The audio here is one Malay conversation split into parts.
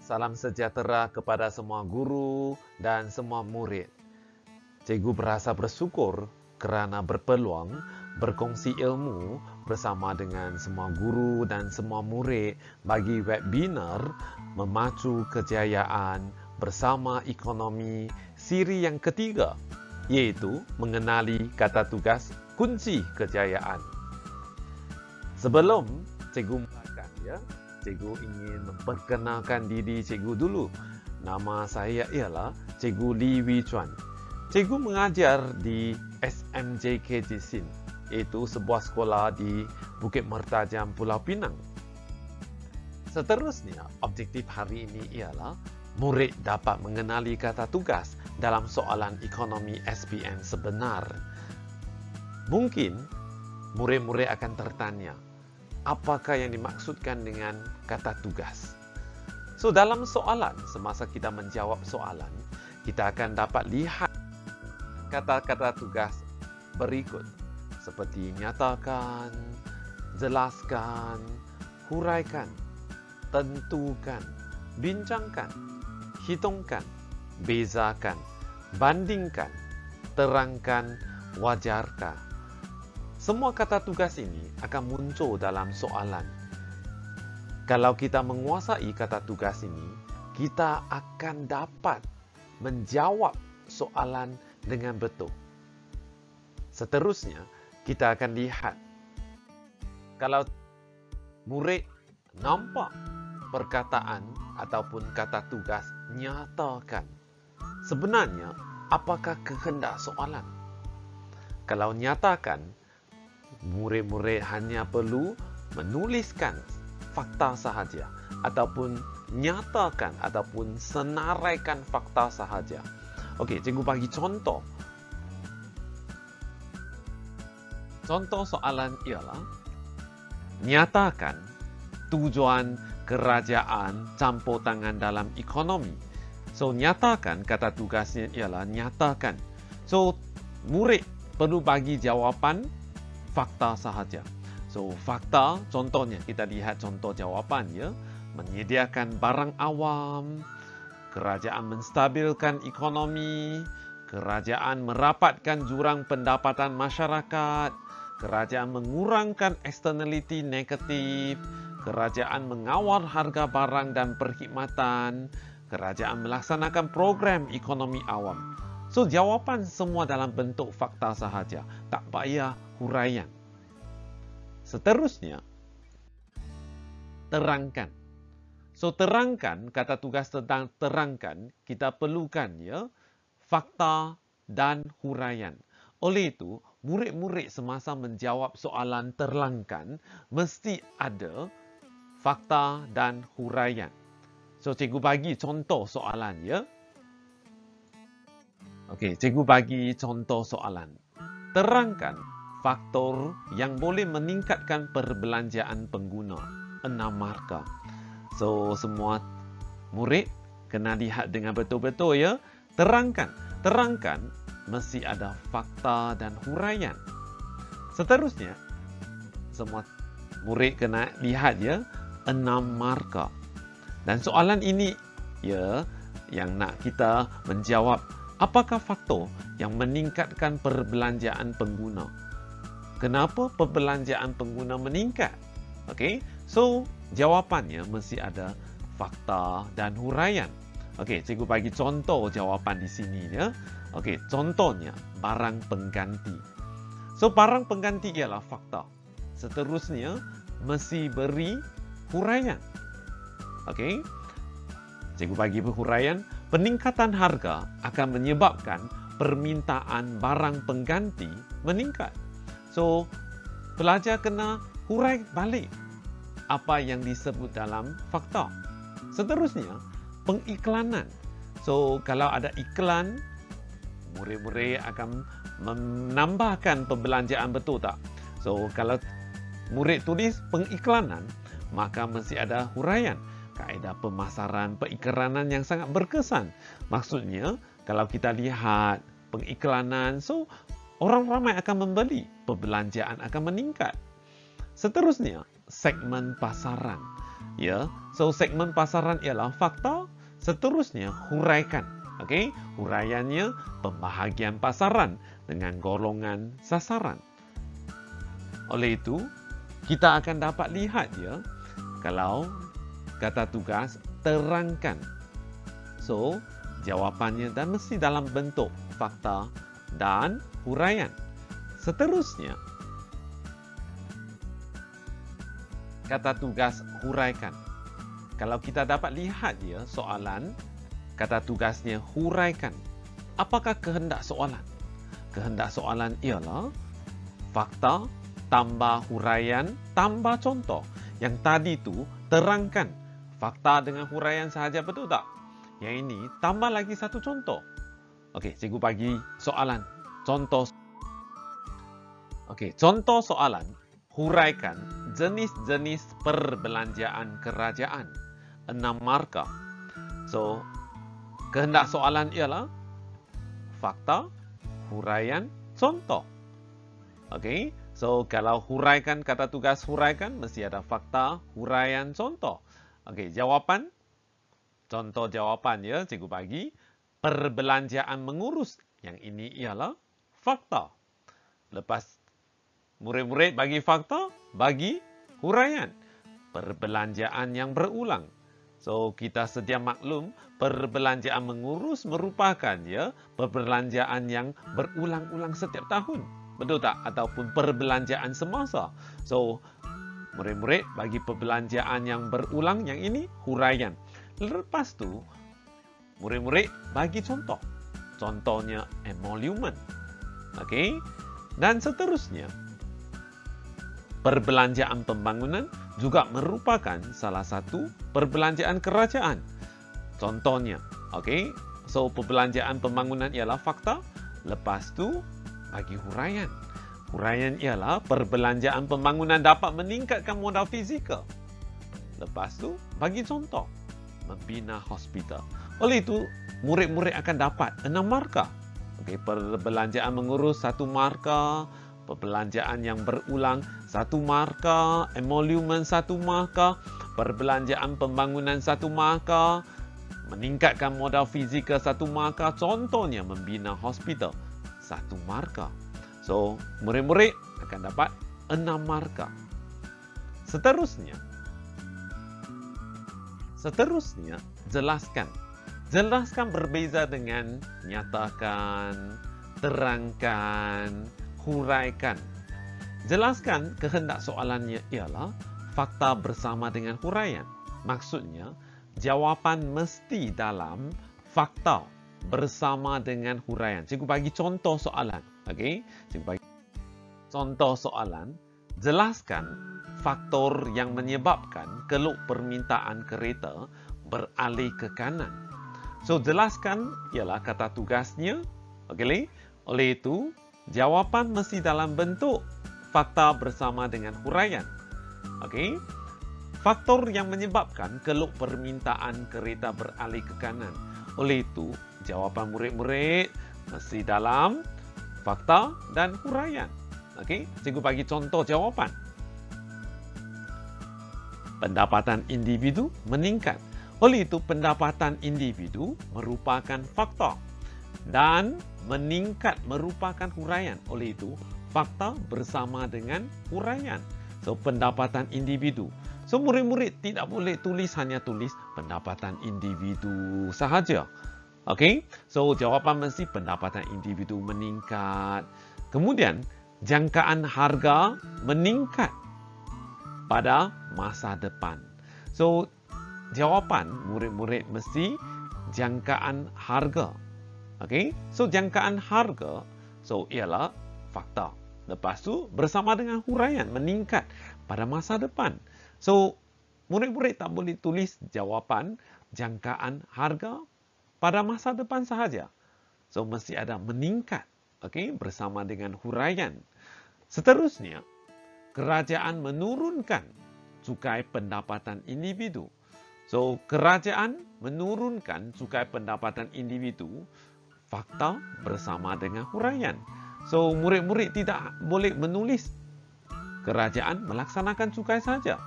Salam sejahtera kepada semua guru dan semua murid. Cikgu berasa bersyukur kerana berpeluang berkongsi ilmu bersama dengan semua guru dan semua murid bagi webinar Memacu Kejayaan Bersama Ekonomi siri yang ketiga, iaitu mengenali kata tugas kunci kejayaan. Sebelum cikgu mulakan, cikgu ingin memperkenalkan diri cikgu dulu. Nama saya ialah Cikgu Lee Wee Chuan. Cikgu mengajar di SMJK Jisin, iaitu sebuah sekolah di Bukit Mertajam, Pulau Pinang. Seterusnya, objektif hari ini ialah murid dapat mengenali kata tugas dalam soalan ekonomi SPM sebenar. Mungkin murid-murid akan tertanya, apakah yang dimaksudkan dengan kata tugas? So, dalam soalan, semasa kita menjawab soalan, kita akan dapat lihat kata-kata tugas berikut, seperti nyatakan, jelaskan, huraikan, tentukan, bincangkan, hitungkan, bezakan, bandingkan, terangkan, wajarkan. Semua kata tugas ini akan muncul dalam soalan. Kalau kita menguasai kata tugas ini, kita akan dapat menjawab soalan dengan betul. Seterusnya, kita akan lihat kalau murid nampak perkataan ataupun kata tugas nyatakan, sebenarnya apakah kehendak soalan? Kalau nyatakan, murid-murid hanya perlu menuliskan fakta sahaja ataupun nyatakan ataupun senaraikan fakta sahaja. Okey, cikgu bagi contoh. Contoh soalan ialah nyatakan tujuan kerajaan campur tangan dalam ekonomi. So, nyatakan kata tugasnya ialah nyatakan. So, murid perlu bagi jawapan fakta sahaja. So, fakta, contohnya, kita lihat contoh jawapan, menyediakan barang awam, kerajaan menstabilkan ekonomi, kerajaan merapatkan jurang pendapatan masyarakat, kerajaan mengurangkan externality negatif, kerajaan mengawal harga barang dan perkhidmatan, kerajaan melaksanakan program ekonomi awam. So, jawapan semua dalam bentuk fakta sahaja, tak payah huraian. Seterusnya, terangkan. So, terangkan, kata tugas tentang terangkan, kita perlukan fakta dan huraian. Oleh itu, murid-murid semasa menjawab soalan terangkan, mesti ada fakta dan huraian. So, cikgu bagi contoh soalan, Okey, cikgu bagi contoh soalan. Terangkan faktor yang boleh meningkatkan perbelanjaan pengguna. 6 markah. So, semua murid kena lihat dengan betul-betul, Terangkan. Terangkan mesti ada fakta dan huraian. Seterusnya, semua murid kena lihat 6 markah. Dan soalan ini yang nak kita menjawab, apakah faktor yang meningkatkan perbelanjaan pengguna? Kenapa perbelanjaan pengguna meningkat? Okey, so jawapannya mesti ada fakta dan huraian. Okey, cikgu bagi contoh jawapan di sini, Okey, contohnya barang pengganti. So, barang pengganti ialah fakta. Seterusnya, mesti beri huraian. Okey, cikgu bagi huraian. Peningkatan harga akan menyebabkan permintaan barang pengganti meningkat. So, pelajar kena hurai balik apa yang disebut dalam fakta. Seterusnya, pengiklanan. So, kalau ada iklan, murid-murid akan menambahkan perbelanjaan, betul tak? So, kalau murid tulis pengiklanan, maka mesti ada huraian. Kaedah pemasaran, periklanan yang sangat berkesan. Maksudnya, kalau kita lihat pengiklanan, so orang ramai akan membeli, perbelanjaan akan meningkat. Seterusnya, segmen pasaran. Ya, so segmen pasaran ialah fakta, seterusnya huraikan. Okey, huraiannya pembahagian pasaran dengan golongan sasaran. Oleh itu, kita akan dapat lihat ya, kalau kata tugas terangkan. So, jawapannya dan mesti dalam bentuk fakta dan huraian. Seterusnya, kata tugas huraikan. Kalau kita dapat lihat ya soalan, kata tugasnya huraikan. Apakah kehendak soalan? Kehendak soalan ialah fakta tambah huraian tambah contoh. Yang tadi tu terangkan. Fakta dengan huraian sahaja, betul tak? Yang ini tambah lagi satu contoh. Okey, cikgu bagi soalan. Contoh. Okey, contoh soalan. Huraikan jenis-jenis perbelanjaan kerajaan. 6 markah. So, kehendak soalan ialah fakta, huraian, contoh. Okey, so kalau huraikan, kata tugas huraikan, mesti ada fakta, huraian, contoh. Okey, jawapan. Contoh jawapan ya, cikgu bagi. Perbelanjaan mengurus. Yang ini ialah fakta. Lepas murid-murid bagi fakta, bagi huraian. Perbelanjaan yang berulang. So, kita sedia maklum, perbelanjaan mengurus merupakan ya perbelanjaan yang berulang-ulang setiap tahun. Betul tak? Ataupun perbelanjaan semasa. So, murid-murid bagi perbelanjaan yang berulang, yang ini huraian. Lepas tu, murid-murid bagi contoh. Contohnya emolument. Okey? Dan seterusnya, perbelanjaan pembangunan juga merupakan salah satu perbelanjaan kerajaan. Contohnya, okey? So, perbelanjaan pembangunan ialah fakta. Lepas tu, bagi huraian. Huraian ialah perbelanjaan pembangunan dapat meningkatkan modal fizikal. Lepas tu, bagi contoh. Membina hospital. Oleh itu, murid-murid akan dapat 6 markah. Okey, perbelanjaan mengurus 1 markah. Perbelanjaan yang berulang 1 markah. Emolument 1 markah. Perbelanjaan pembangunan 1 markah. Meningkatkan modal fizikal 1 markah. Contohnya, membina hospital 1 markah. So, murid-murid akan dapat 6 markah. Seterusnya, jelaskan. Jelaskan berbeza dengan nyatakan, terangkan, huraikan. Jelaskan kehendak soalannya ialah fakta bersama dengan huraian. Maksudnya, jawapan mesti dalam fakta bersama dengan huraian. Cikgu bagi contoh soalan. Okey, cikgu bagi contoh soalan. Jelaskan faktor yang menyebabkan keluk permintaan kereta beralih ke kanan. So, jelaskan ialah kata tugasnya. Okey, oleh itu, jawapan mesti dalam bentuk fakta bersama dengan huraian. Okey, faktor yang menyebabkan keluk permintaan kereta beralih ke kanan. Oleh itu, jawapan murid-murid mesti dalam fakta dan huraian. Okey, cikgu bagi contoh jawapan. Pendapatan individu meningkat. Oleh itu, pendapatan individu merupakan fakta dan meningkat merupakan huraian. Oleh itu, fakta bersama dengan huraian. So, pendapatan individu. So, murid-murid tidak boleh hanya tulis pendapatan individu sahaja. Okey, so jawapan mesti pendapatan individu meningkat. Kemudian, jangkaan harga meningkat pada masa depan. So, jawapan murid-murid mesti jangkaan harga. Okey, so jangkaan harga so ialah fakta. Lepas tu bersama dengan huraian meningkat pada masa depan. So, murid-murid tak boleh tulis jawapan jangkaan harga pada masa depan sahaja. So, mesti ada meningkat. Okey, bersama dengan huraian. Seterusnya, kerajaan menurunkan cukai pendapatan individu. So, kerajaan menurunkan cukai pendapatan individu, fakta bersama dengan huraian. So, murid-murid tidak boleh menulis kerajaan melaksanakan cukai saja.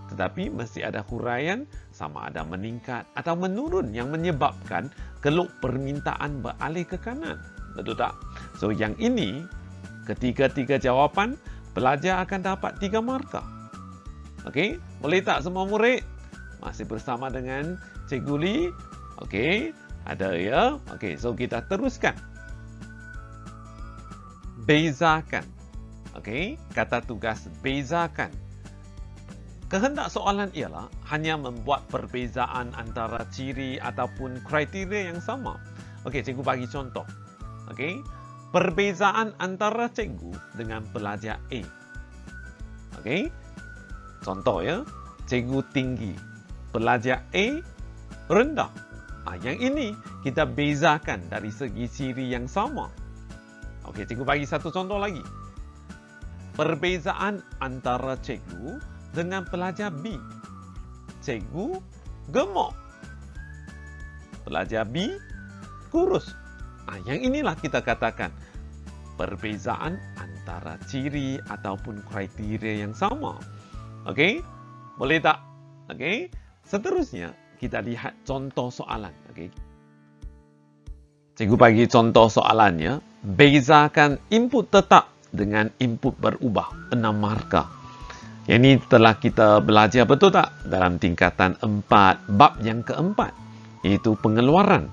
tetapi mesti ada huraian sama ada meningkat atau menurun yang menyebabkan keluk permintaan beralih ke kanan. Betul tak? So, yang ini, ketiga-tiga jawapan, pelajar akan dapat 3 markah. Okey, boleh tak semua murid? Masih bersama dengan Cikgu Lee? Okey, ada ya? Okey, so kita teruskan. Bezakan. Okey, kata tugas bezakan. Kehendak soalan ialah hanya membuat perbezaan antara ciri ataupun kriteria yang sama. Okey, cikgu bagi contoh. Okey, perbezaan antara cikgu dengan pelajar A. Okey, contoh ya, cikgu tinggi, pelajar A rendah. Yang ini kita bezakan dari segi ciri yang sama. Okey, cikgu bagi satu contoh lagi. Perbezaan antara cikgu dengan pelajar B. Cikgu gemuk, pelajar B kurus. Yang inilah kita katakan perbezaan antara ciri ataupun kriteria yang sama. Okey, boleh tak? Okey, seterusnya kita lihat contoh soalan. Okey, cikgu bagi contoh soalannya. Bezakan input tetap dengan input berubah, 6 markah. Yang ini telah kita belajar, betul tak? Dalam tingkatan 4, bab yang keempat, iaitu pengeluaran.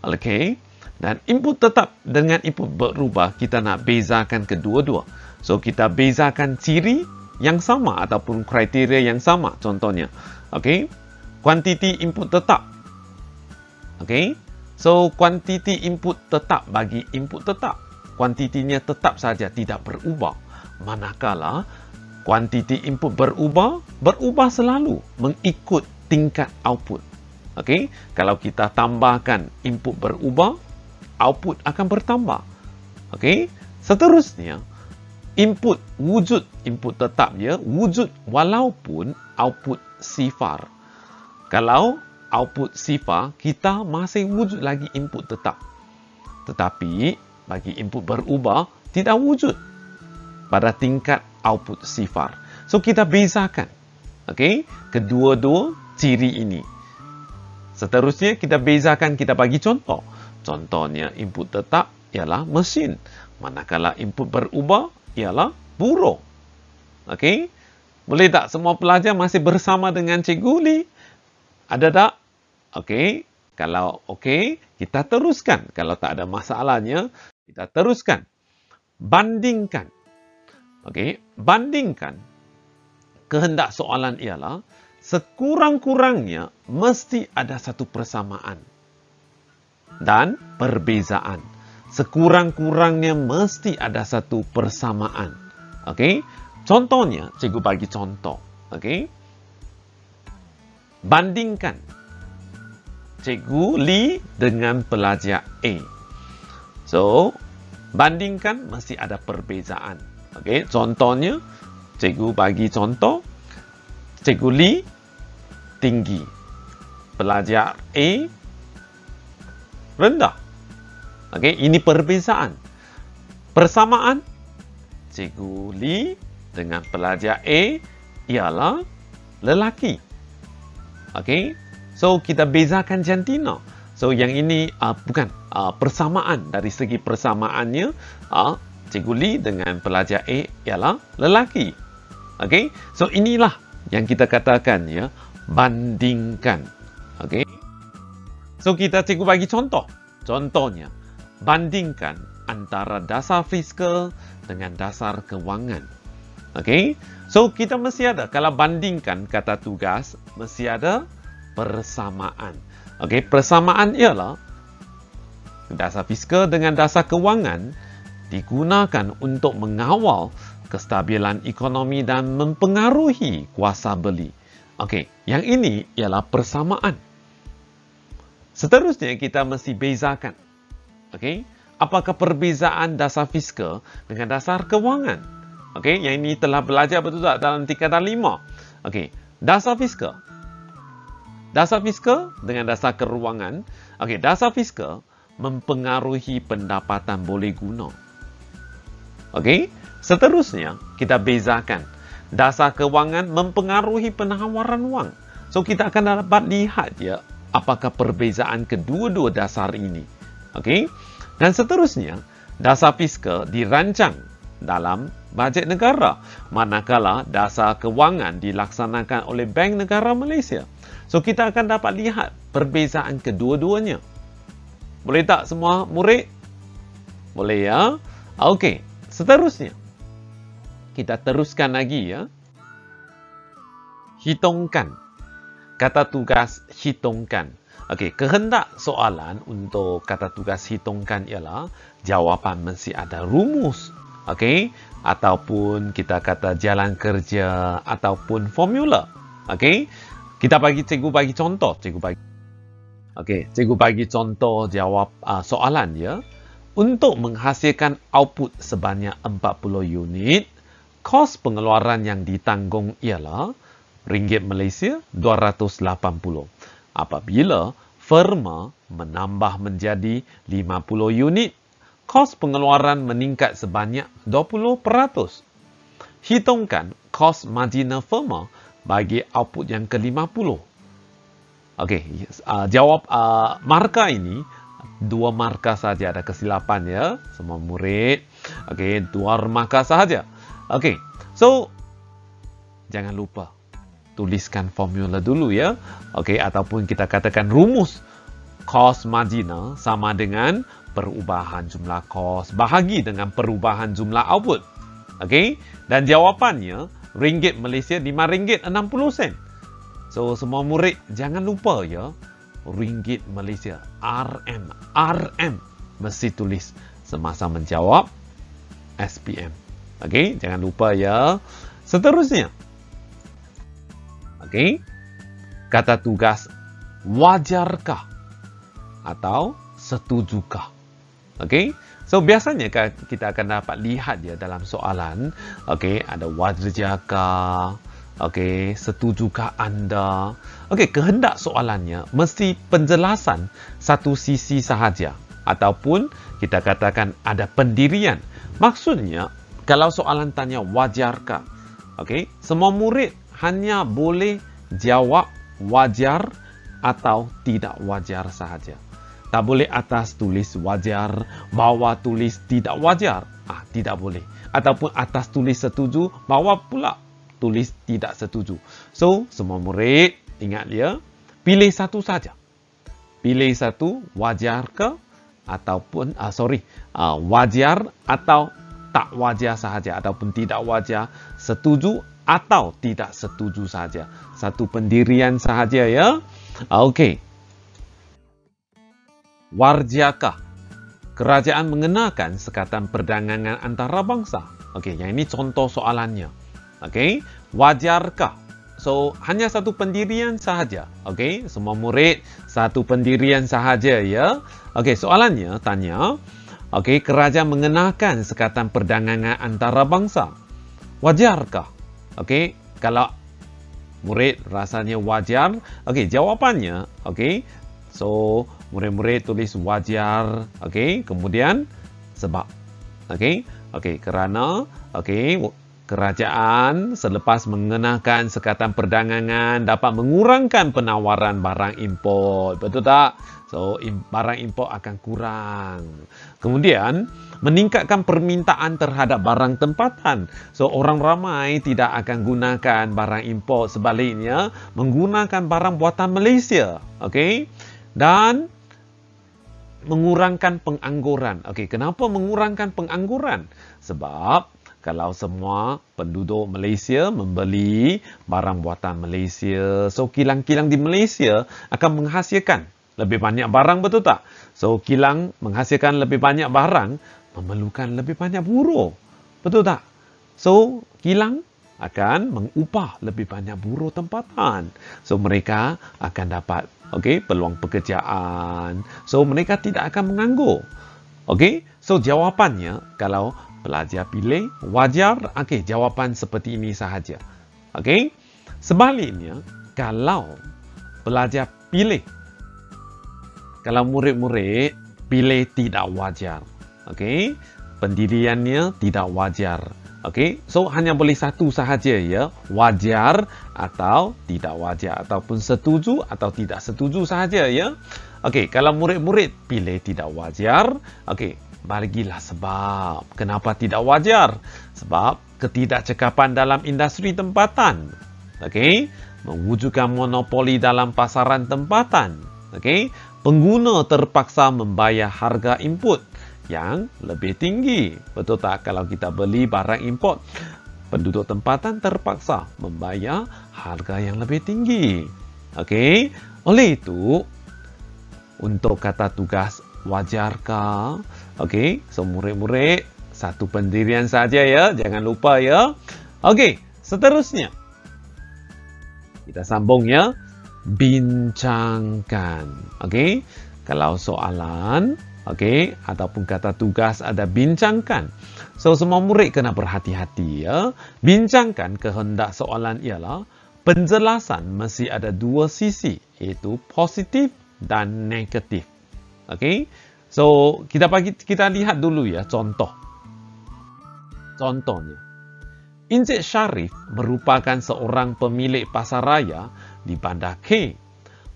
Okey, dan input tetap dengan input berubah, kita nak bezakan kedua-dua. So, kita bezakan ciri yang sama ataupun kriteria yang sama. Contohnya, okey, kuantiti input tetap. Okey, so kuantiti input tetap bagi input tetap. Kuantitinya tetap saja, tidak berubah. Manakala kuantiti input berubah selalu mengikut tingkat output. Okey, kalau kita tambahkan input berubah, output akan bertambah. Okey, seterusnya input wujud input tetap dia wujud walaupun output sifar. Kalau output sifar, kita masih wujud lagi input tetap. Tetapi bagi input berubah tidak wujud pada tingkat output sifar. So, kita bezakan. Okey, kedua-dua ciri ini. Seterusnya kita bezakan, kita bagi contoh. Contohnya input tetap ialah mesin. Manakala input berubah ialah buruh. Okey, boleh tak semua pelajar masih bersama dengan Cikgu Lee? Ada tak? Okey, kalau okey, kita teruskan. Kalau tak ada masalahnya, kita teruskan. Bandingkan. Okey, bandingkan. Kehendak soalan ialah sekurang-kurangnya mesti ada satu persamaan dan perbezaan. Sekurang-kurangnya mesti ada satu persamaan. Okey, contohnya, cikgu bagi contoh. Okey, bandingkan Cikgu Lee dengan pelajar A. So, bandingkan mesti ada perbezaan. Okey, contohnya, cikgu bagi contoh. Cikgu Lee tinggi, pelajar A rendah. Okey, ini perbezaan. Persamaan, Cikgu Lee dengan pelajar A ialah lelaki. Okey, so kita bezakan jantina. So, yang ini bukan persamaan. Dari segi persamaannya, Cikgu Lee dengan pelajar A ialah lelaki. Okey, so inilah yang kita katakan ya, bandingkan. Okey, so kita cikgu bagi contoh. Contohnya, bandingkan antara dasar fiskal dengan dasar kewangan. Okey, so kita mesti ada, kalau bandingkan kata tugas, mesti ada persamaan. Okey, persamaan ialah dasar fiskal dengan dasar kewangan digunakan untuk mengawal kestabilan ekonomi dan mempengaruhi kuasa beli. Okey, yang ini ialah persamaan. Seterusnya kita mesti bezakan. Okey, apakah perbezaan dasar fiskal dengan dasar kewangan? Okey, yang ini telah belajar betul tak dalam tingkatan 5. Okey, dasar fiskal. Dasar fiskal dengan dasar kewangan. Okey, dasar fiskal mempengaruhi pendapatan boleh guna. Okey, seterusnya kita bezakan. dasar kewangan mempengaruhi penawaran wang. So, kita akan dapat lihat ya, apakah perbezaan kedua-dua dasar ini. Okey? Dan seterusnya, dasar fiskal dirancang dalam bajet negara, manakala dasar kewangan dilaksanakan oleh Bank Negara Malaysia. So, kita akan dapat lihat perbezaan kedua-duanya. Boleh tak semua murid? Boleh ya? Okey, seterusnya. Kita teruskan lagi ya. Hitungkan. Kata tugas hitungkan. Okey, kehendak soalan untuk kata tugas hitungkan ialah jawapan mesti ada rumus. Okey, ataupun kita kata jalan kerja ataupun formula. Okey, cikgu bagi contoh. Okey, cikgu bagi contoh jawab soalan ya. Untuk menghasilkan output sebanyak 40 unit, kos pengeluaran yang ditanggung ialah ringgit Malaysia 280. Apabila firma menambah menjadi 50 unit, kos pengeluaran meningkat sebanyak 20%. Hitungkan kos marginal firma bagi output yang ke-50. Okey, jawab markah ini 2 markah saja, ada kesilapan ya semua murid. Okey, 2 markah sahaja. Okey, so jangan lupa tuliskan formula dulu ya. Okey, ataupun kita katakan rumus kos marginal sama dengan perubahan jumlah kos bahagi dengan perubahan jumlah output. Okey, dan jawapannya ringgit Malaysia RM5.60. So semua murid jangan lupa ya, ringgit Malaysia, RM mesti tulis semasa menjawab SPM. Okey, jangan lupa ya. Seterusnya. Okey. Kata tugas wajarkah atau setujukah? Okey. So biasanya kita akan dapat lihat ya dalam soalan, okey, ada wajarkah? Okey, setujukah anda? Okey, kehendak soalannya mesti penjelasan satu sisi sahaja ataupun kita katakan ada pendirian. Maksudnya, kalau soalan tanya wajarkah, okey, semua murid hanya boleh jawab wajar atau tidak wajar sahaja. Tak boleh atas tulis wajar, bawah tulis tidak wajar. Tidak boleh. Ataupun atas tulis setuju, bawah pula tulis tidak setuju. So, semua murid ingat ya, pilih satu saja. Pilih satu, wajar ke ataupun wajar atau tak wajar sahaja ataupun tidak wajar, setuju atau tidak setuju saja. Satu pendirian sahaja ya. Okey. Warjakah? Kerajaan mengenakan sekatan perdagangan antarabangsa. Okey, yang ini contoh soalannya. Okey, wajarkah? So, hanya satu pendirian sahaja. Okey, semua murid satu pendirian sahaja ya. Okey, soalannya tanya, okey, kerajaan mengenakan sekatan perdagangan antarabangsa. Wajarkah? Okey, kalau murid rasanya wajar, okey, jawapannya, okey. So, murid-murid tulis wajar, okey, kemudian sebab. Okey, kerana kerajaan selepas mengenakan sekatan perdagangan dapat mengurangkan penawaran barang import. Betul tak? So, barang import akan kurang. Kemudian, meningkatkan permintaan terhadap barang tempatan. So, orang ramai tidak akan gunakan barang import. Sebaliknya, menggunakan barang buatan Malaysia. Okey? Dan mengurangkan pengangguran. Okey, kenapa mengurangkan pengangguran? Sebab kalau semua penduduk Malaysia membeli barang buatan Malaysia, so kilang-kilang di Malaysia akan menghasilkan lebih banyak barang, betul tak? So kilang menghasilkan lebih banyak barang, memerlukan lebih banyak buruh. Betul tak? So kilang akan mengupah lebih banyak buruh tempatan. So mereka akan dapat peluang pekerjaan. So mereka tidak akan menganggur. Okey, so jawapannya kalau pelajar pilih wajar, jawapan seperti ini sahaja. Okey, sebaliknya kalau pelajar pilih, kalau murid-murid pilih tidak wajar, pendiriannya tidak wajar. Okey, so hanya boleh satu sahaja ya, wajar atau tidak wajar, ataupun setuju atau tidak setuju sahaja ya. Okey, kalau murid-murid pilih tidak wajar, okey, bagilah sebab kenapa tidak wajar. Sebab ketidakcekapan dalam industri tempatan. Okey, mewujudkan monopoli dalam pasaran tempatan. Okey, pengguna terpaksa membayar harga input yang lebih tinggi. Betul tak? Kalau kita beli barang import, penduduk tempatan terpaksa membayar harga yang lebih tinggi. Okey. Oleh itu, untuk kata tugas wajarkah? Okey. So, murid-murid, satu pendirian saja ya. Jangan lupa ya. Okey. Seterusnya, kita sambung ya. Bincangkan. Okey. Kalau soalan, okey, ataupun kata tugas ada bincangkan. So, semua murid kena berhati-hati ya. Bincangkan kehendak soalan ialah penjelasan mesti ada dua sisi, iaitu positif dan negatif. Okey. So, kita lihat dulu ya contoh. Contohnya, Encik Sharif merupakan seorang pemilik pasaraya di Bandar K.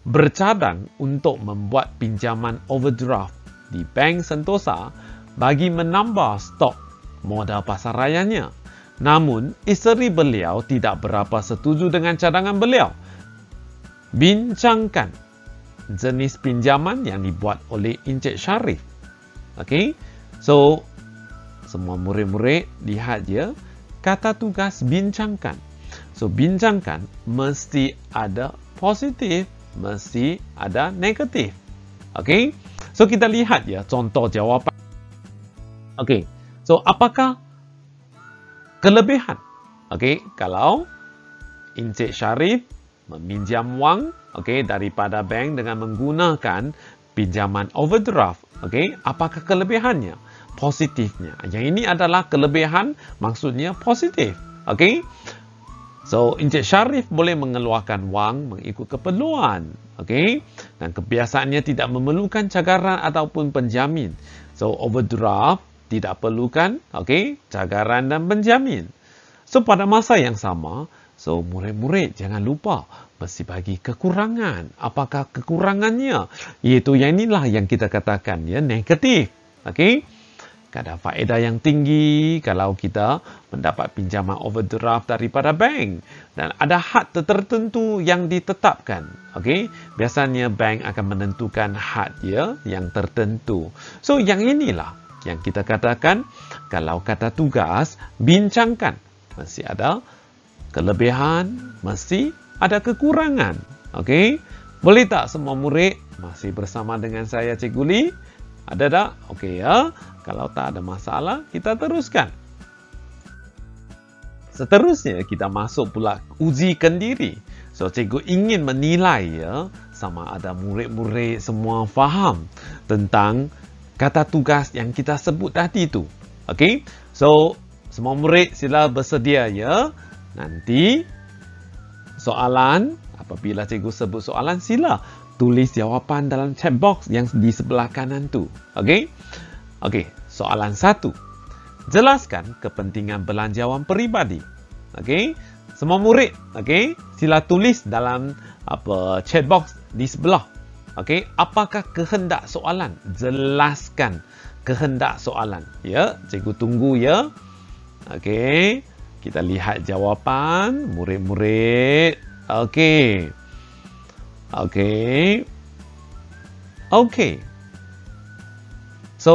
Bercadang untuk membuat pinjaman overdraft di Bank Sentosa bagi menambah stok modal pasarayanya. Namun, isteri beliau tidak berapa setuju dengan cadangan beliau. Bincangkan jenis pinjaman yang dibuat oleh Encik Sharif. Okey. So, semua murid-murid lihat je kata tugas bincangkan. So, bincangkan mesti ada positif, mesti ada negatif. Okey. So, kita lihat ya contoh jawapan. Okey. So, apakah kelebihan? Okey, kalau Encik Sharif meminjam wang, okey, daripada bank dengan menggunakan pinjaman overdraft, okey, apakah kelebihannya? Positifnya. Yang ini adalah kelebihan, maksudnya positif. Okey. So, Encik Sharif boleh mengeluarkan wang mengikut keperluan. Okey. Dan kebiasaannya tidak memerlukan cagaran ataupun penjamin. So, overdraft tidak perlukan, okey, cagaran dan penjamin. So, pada masa yang sama, so, murid-murid jangan lupa mesti bagi kekurangan. Apakah kekurangannya? Iaitu yang inilah yang kita katakan ya, negatif. Okey. Kadar faedah yang tinggi kalau kita mendapat pinjaman overdraft daripada bank. Dan ada had tertentu yang ditetapkan. Okey, biasanya bank akan menentukan had ya, yang tertentu. So, yang inilah yang kita katakan kalau kata tugas bincangkan. Mesti ada kelebihan, mesti ada kekurangan. Okey, boleh tak semua murid masih bersama dengan saya Cikgu Lee? Ada tak? Okey ya. Kalau tak ada masalah, kita teruskan. Seterusnya, kita masuk pula ujikan diri. So, cikgu ingin menilai ya, sama ada murid-murid semua faham tentang kata tugas yang kita sebut tadi tu. Okey? So, semua murid sila bersedia ya. Nanti, soalan, apabila cikgu sebut soalan, sila tulis jawapan dalam chat box yang di sebelah kanan tu. Okey? Okey, soalan 1. Jelaskan kepentingan belanjawan peribadi. Okey? Semua murid, okey, sila tulis dalam chat box di sebelah. Okey, apakah kehendak soalan? Jelaskan kehendak soalan. Ya, cikgu tunggu ya. Okey, kita lihat jawapan murid-murid. Okey. Okey. Okey. So,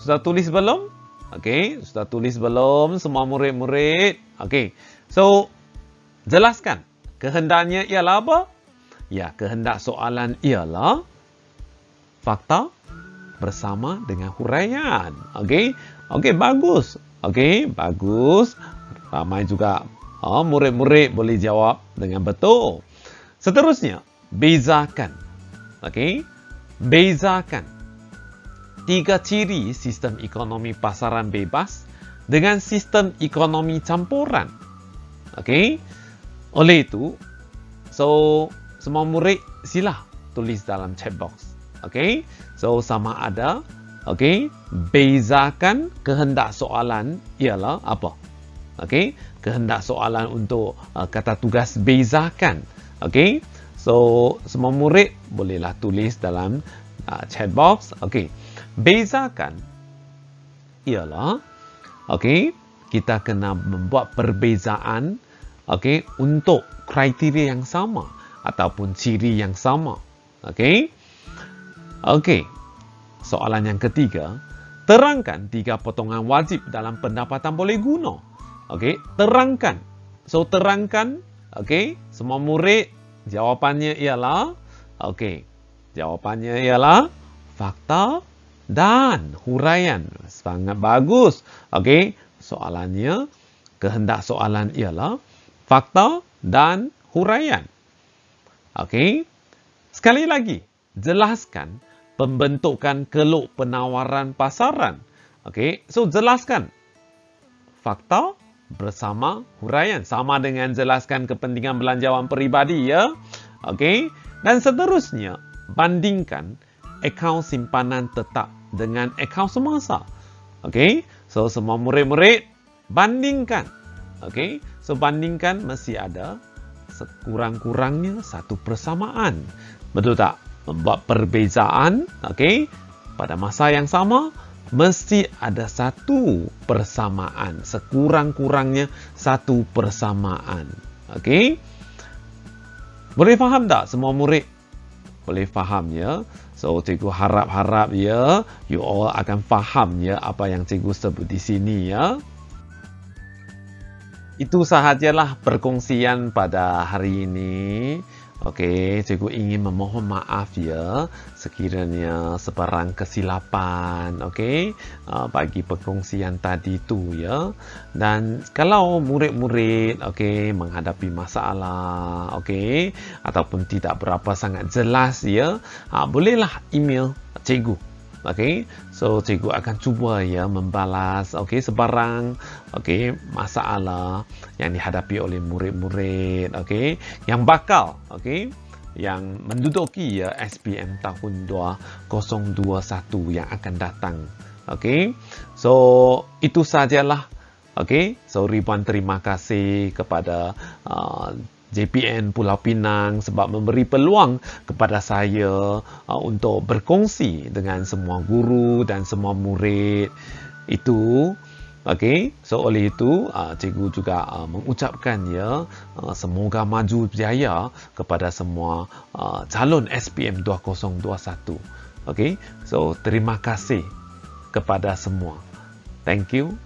sudah tulis belum? Okey, sudah tulis belum semua murid-murid? Okey. So, jelaskan. Kehendaknya ialah apa? Ya, kehendak soalan ialah fakta bersama dengan huraian. Okey. Okey, bagus. Okey, bagus. Ramai juga murid-murid boleh jawab dengan betul. Seterusnya, bezakan. Okey. Bezakan 3 ciri sistem ekonomi pasaran bebas dengan sistem ekonomi campuran. Okey. Oleh itu, so semua murid sila tulis dalam chat box. Okey. So sama ada Okey, bezakan kehendak soalan ialah apa? Okey, kehendak soalan untuk kata tugas bezakan. Okey, so semua murid bolehlah tulis dalam chat box. Okey, bezakan ialah, okey, kita kena membuat perbezaan, okey, untuk kriteria yang sama ataupun ciri yang sama. Okey. Okey. Soalan yang ketiga, terangkan 3 potongan wajib dalam pendapatan boleh guna. Okey, terangkan. So terangkan, okey, semua murid jawapannya ialah, okey, jawapannya ialah fakta dan huraian. Sangat bagus. Okey, soalannya, kehendak soalan ialah fakta dan huraian. Okey, sekali lagi, jelaskan pembentukan keluk penawaran pasaran. Okey, so jelaskan fakta bersama huraian. Sama dengan jelaskan kepentingan belanjawan peribadi, ya. Okey, dan seterusnya, bandingkan akaun simpanan tetap dengan akaun semasa. Okey, so semua murid-murid bandingkan. Okey, so bandingkan mesti ada sekurang-kurangnya satu persamaan. Betul tak? Membuat perbezaan, okey, pada masa yang sama, mesti ada satu persamaan. Sekurang-kurangnya satu persamaan. Okey? Boleh faham tak semua murid? Boleh faham, ya? So, cikgu harap-harap, ya, you all akan faham, ya, apa yang cikgu sebut di sini, ya. Itu sahajalah perkongsian pada hari ini. Okey, cikgu ingin memohon maaf, ya, sekiranya sebarang kesilapan, okey, bagi perkongsian tadi tu, ya. Dan kalau murid-murid, okey, menghadapi masalah, okey, ataupun tidak berapa sangat jelas, ya, bolehlah email cikgu. Okey, so cikgu akan cuba, ya, membalas, okey, sebarang, okey, masalah yang dihadapi oleh murid-murid, okey, yang bakal, okey, yang menduduki, ya, SPM tahun 2021 yang akan datang. Okey, so itu sajalah. Okey, so ribuan terima kasih kepada JPN Pulau Pinang sebab memberi peluang kepada saya untuk berkongsi dengan semua guru dan semua murid itu. Okey, so oleh itu cikgu juga mengucapkan, ya, semoga maju berjaya kepada semua calon SPM 2021. Okey, so terima kasih kepada semua. Thank you.